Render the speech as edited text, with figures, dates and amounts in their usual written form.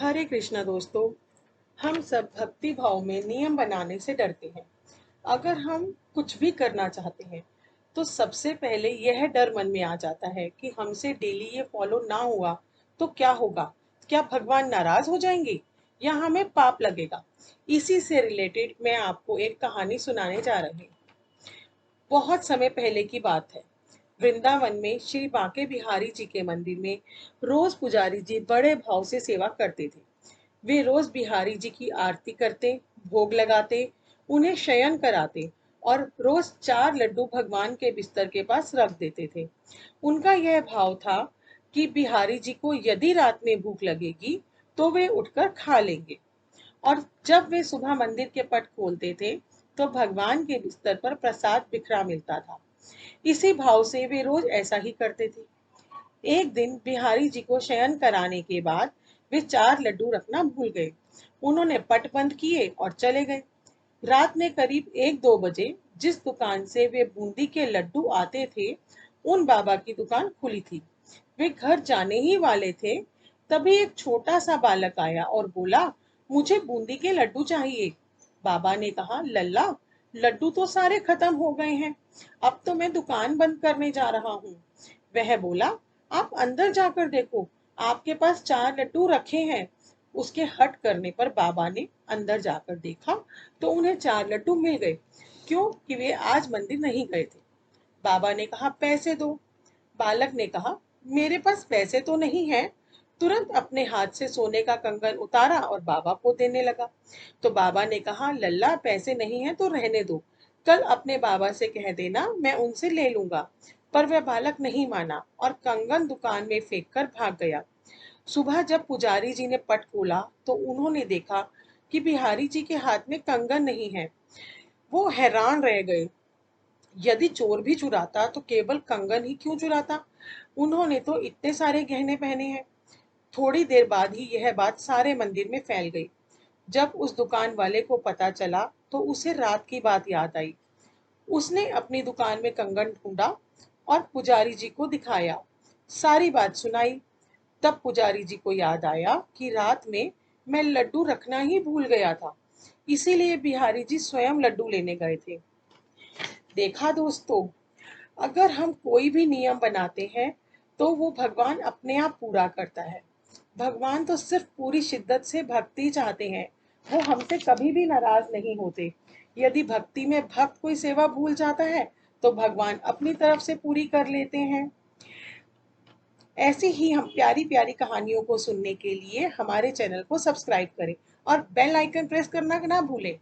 हरे कृष्णा दोस्तों। हम सब भक्ति भाव में नियम बनाने से डरते हैं। अगर हम कुछ भी करना चाहते हैं तो सबसे पहले यह डर मन में आ जाता है कि हमसे डेली ये फॉलो ना हुआ तो क्या होगा। क्या भगवान नाराज हो जाएंगे या हमें पाप लगेगा। इसी से रिलेटेड मैं आपको एक कहानी सुनाने जा रही हूँ। बहुत समय पहले की बात है। वृंदावन में श्री बांके बिहारी जी के मंदिर में रोज पुजारी जी बड़े भाव से सेवा करते थे। वे रोज बिहारी जी की आरती करते, भोग लगाते, उन्हें शयन कराते और रोज 4 लड्डू भगवान के बिस्तर के पास रख देते थे। उनका यह भाव था कि बिहारी जी को यदि रात में भूख लगेगी तो वे उठकर खा लेंगे। और जब वे सुबह मंदिर के पट खोलते थे तो भगवान के बिस्तर पर प्रसाद बिखरा मिलता था। इसी भाव से वे रोज ऐसा ही करते थे। एक दिन बिहारी जी को शयन कराने के बाद वे 4 लड्डू रखना भूल गए। उन्होंने पट बंद किए और चले गए। रात में करीब 1-2 बजे जिस दुकान से वे बूंदी के लड्डू आते थे, उन बाबा की दुकान खुली थी। वे घर जाने ही वाले थे, तभी एक छोटा सा बालक आया और बोला, मुझे बूंदी के लड्डू चाहिए। बाबा ने कहा, लल्ला, लड्डू तो सारे खत्म हो गए हैं। अब तो मैं दुकान बंद करने जा रहा हूँ। वह बोला, आप अंदर जाकर देखो, आपके पास 4 लड्डू रखे हैं। उसके हट करने पर बाबा ने अंदर जाकर देखा तो उन्हें 4 लड्डू मिल गए, क्योंकि वे आज मंदिर नहीं गए थे। बाबा ने कहा, पैसे दो। बालक ने कहा, मेरे पास पैसे तो नहीं है। तुरंत अपने हाथ से सोने का कंगन उतारा और बाबा को देने लगा। तो बाबा ने कहा, लल्ला, पैसे नहीं है तो रहने दो, कल अपने बाबा से कह देना, मैं उनसे ले लूंगा। पर वह बालक नहीं माना और कंगन दुकान में फेंक कर भाग गया। सुबह जब पुजारी जी ने पट खोला तो उन्होंने देखा कि बिहारी जी के हाथ में कंगन नहीं है। वो हैरान रह गए। यदि चोर भी चुराता तो केवल कंगन ही क्यों चुराता। उन्होंने तो इतने सारे गहने पहने हैं। थोड़ी देर बाद ही यह बात सारे मंदिर में फैल गई। जब उस दुकान वाले को पता चला तो उसे रात की बात याद आई। उसने अपनी दुकान में कंगन ढूंढा और पुजारी जी को दिखाया, सारी बात सुनाई। तब पुजारी जी को याद आया कि रात में मैं लड्डू रखना ही भूल गया था, इसीलिए बिहारी जी स्वयं लड्डू लेने गए थे। देखा दोस्तों, अगर हम कोई भी नियम बनाते हैं तो वो भगवान अपने आप पूरा करता है। भगवान तो सिर्फ पूरी शिद्दत से भक्ति चाहते हैं। वो हमसे कभी भी नाराज नहीं होते। यदि भक्ति में भक्त कोई सेवा भूल जाता है तो भगवान अपनी तरफ से पूरी कर लेते हैं। ऐसी ही हम प्यारी प्यारी कहानियों को सुनने के लिए हमारे चैनल को सब्सक्राइब करें और बेल आइकन प्रेस करना ना भूलें।